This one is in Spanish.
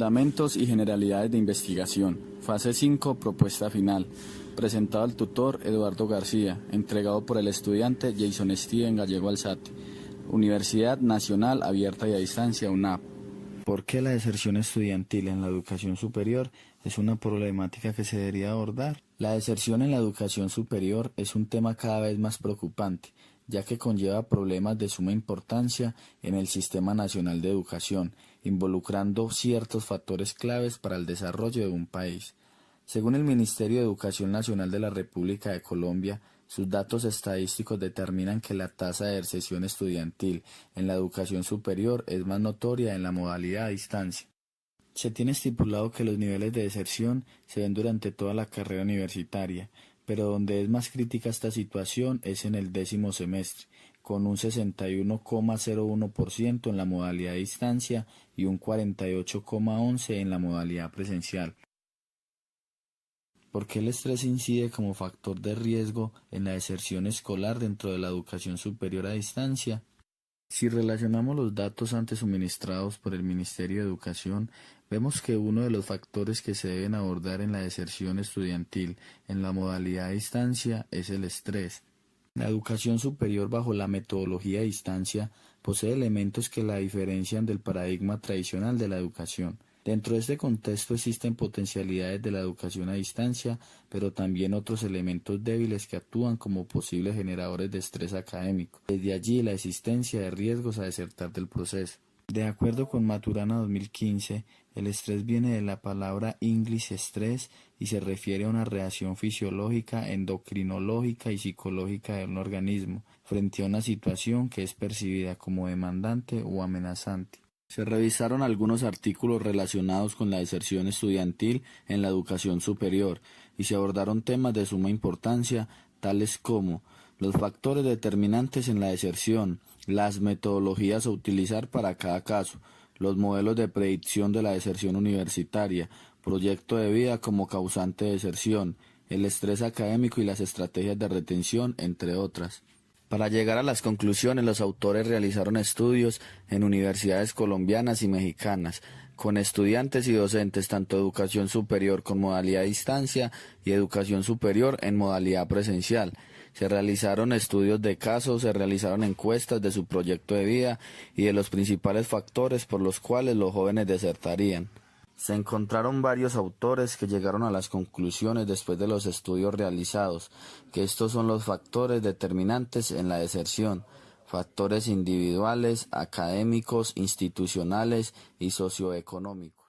Fundamentos y generalidades de investigación. Fase 5, propuesta final. Presentado al tutor Eduardo García, entregado por el estudiante Jason Steven Gallego Alzate. Universidad Nacional Abierta y a Distancia, UNAP. ¿Por qué la deserción estudiantil en la educación superior es una problemática que se debería abordar? La deserción en la educación superior es un tema cada vez más preocupante, ya que conlleva problemas de suma importancia en el Sistema Nacional de Educación, involucrando ciertos factores claves para el desarrollo de un país. Según el Ministerio de Educación Nacional de la República de Colombia, sus datos estadísticos determinan que la tasa de deserción estudiantil en la educación superior es más notoria en la modalidad a distancia. Se tiene estipulado que los niveles de deserción se ven durante toda la carrera universitaria, pero donde es más crítica esta situación es en el 10º semestre, con un 61,01% en la modalidad a distancia y un 48,11% en la modalidad presencial. ¿Por qué el estrés incide como factor de riesgo en la deserción escolar dentro de la educación superior a distancia? Si relacionamos los datos antes suministrados por el Ministerio de Educación, vemos que uno de los factores que se deben abordar en la deserción estudiantil en la modalidad a distancia es el estrés. La educación superior bajo la metodología a distancia posee elementos que la diferencian del paradigma tradicional de la educación. Dentro de este contexto existen potencialidades de la educación a distancia, pero también otros elementos débiles que actúan como posibles generadores de estrés académico. Desde allí la existencia de riesgos a desertar del proceso. De acuerdo con Maturana 2015, el estrés viene de la palabra inglés estrés y se refiere a una reacción fisiológica, endocrinológica y psicológica de un organismo frente a una situación que es percibida como demandante o amenazante. Se revisaron algunos artículos relacionados con la deserción estudiantil en la educación superior y se abordaron temas de suma importancia, tales como los factores determinantes en la deserción, las metodologías a utilizar para cada caso, los modelos de predicción de la deserción universitaria, proyecto de vida como causante de deserción, el estrés académico y las estrategias de retención, entre otras. Para llegar a las conclusiones, los autores realizaron estudios en universidades colombianas y mexicanas, con estudiantes y docentes tanto de educación superior con modalidad a distancia y educación superior en modalidad presencial. Se realizaron estudios de casos, se realizaron encuestas de su proyecto de vida y de los principales factores por los cuales los jóvenes desertarían. Se encontraron varios autores que llegaron a las conclusiones después de los estudios realizados, que estos son los factores determinantes en la deserción, factores individuales, académicos, institucionales y socioeconómicos.